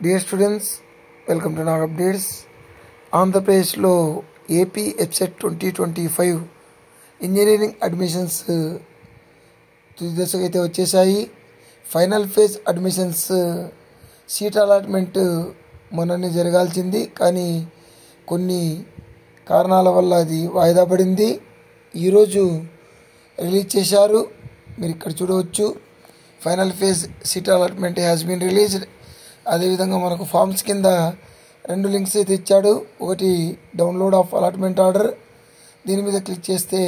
Dear students, welcome to Nag Updates. ఆంధ్రప్రదేశ్లో AP ఎబ్సెట్ 2025 engineering admissions తుది దశకు అయితే వచ్చేసాయి. Final phase admissions seat allotment మొన్ననే జరగాల్సింది, కానీ కొన్ని కారణాల వల్ల అది వాయిదా పడింది. ఈరోజు రిలీజ్ చేశారు. మీరు ఇక్కడ చూడవచ్చు, final phase seat allotment has been released. అదేవిధంగా మనకు ఫామ్స్ కింద 2 లింక్స్ అయితే ఇచ్చాడు. ఒకటి డౌన్లోడ్ ఆఫ్ అలాట్మెంట్ ఆర్డర్, దీని మీద క్లిక్ చేస్తే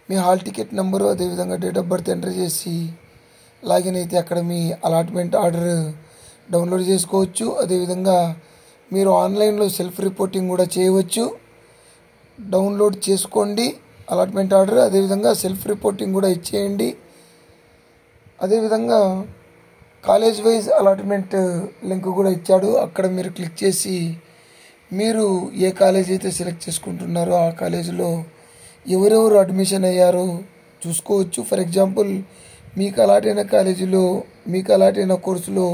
మీ హాల్ టికెట్ నెంబరు అదేవిధంగా డేట్ ఆఫ్ బర్త్ ఎంటర్ చేసి లాగిన్ అయితే అక్కడ మీ అలాట్మెంట్ ఆర్డర్ డౌన్లోడ్ చేసుకోవచ్చు. అదేవిధంగా మీరు ఆన్లైన్లో సెల్ఫ్ రిపోర్టింగ్ కూడా చేయవచ్చు. డౌన్లోడ్ చేసుకోండి అలాట్మెంట్ ఆర్డర్, అదేవిధంగా సెల్ఫ్ రిపోర్టింగ్ కూడా ఇచ్చేయండి. అదేవిధంగా కాలేజ్ వైజ్ అలాట్మెంట్ లింక్ కూడా ఇచ్చాడు. అక్కడ మీరు క్లిక్ చేసి మీరు ఏ కాలేజ్ అయితే సెలెక్ట్ చేసుకుంటున్నారో ఆ కాలేజీలో ఎవరెవరు అడ్మిషన్ అయ్యారో చూసుకోవచ్చు. ఫర్ ఎగ్జాంపుల్, మీకు అలాట్ అయిన కాలేజీలో మీకు అలాట్ అయిన కోర్సులో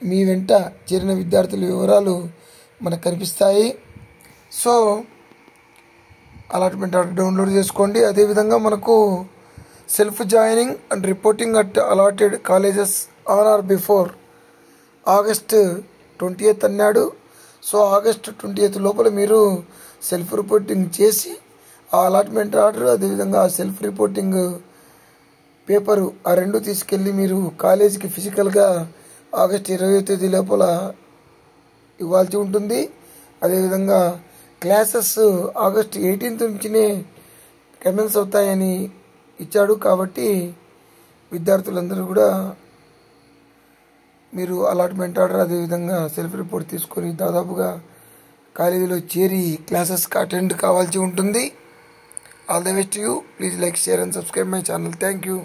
మీ వెంట చేరిన విద్యార్థుల వివరాలు మనకు కనిపిస్తాయి. సో అలాట్మెంట్ ఆర్డర్ డౌన్లోడ్ చేసుకోండి. అదేవిధంగా మనకు self joining and reporting at allotted colleges on are before August 20th అన్నాడు. సో ఆగస్ట్ 20th లోపల మీరు సెల్ఫ్ రిపోర్టింగ్ చేసి ఆ అలాట్మెంట్ ఆర్డర్ అదేవిధంగా ఆ సెల్ఫ్ రిపోర్టింగ్ పేపరు ఆ 2 తీసుకెళ్ళి మీరు కాలేజీకి ఫిజికల్గా ఆగస్ట్ 20వ తేదీ లోపల ఇవ్వాల్సి ఉంటుంది. అదేవిధంగా క్లాసెస్ ఆగస్ట్ 18th నుంచినే కమెన్స్ అవుతాయని ఇచ్చాడు. కాబట్టి విద్యార్థులందరూ కూడా మీరు అలాట్మెంట్ ఆర్డర్ అదేవిధంగా సెల్ఫ్ రిపోర్ట్ తీసుకొని దాదాపుగా కాలేజీలో చేరి క్లాసెస్కి అటెండ్ కావాల్సి ఉంటుంది. All the best you. Please like, share and subscribe my channel. Thank you.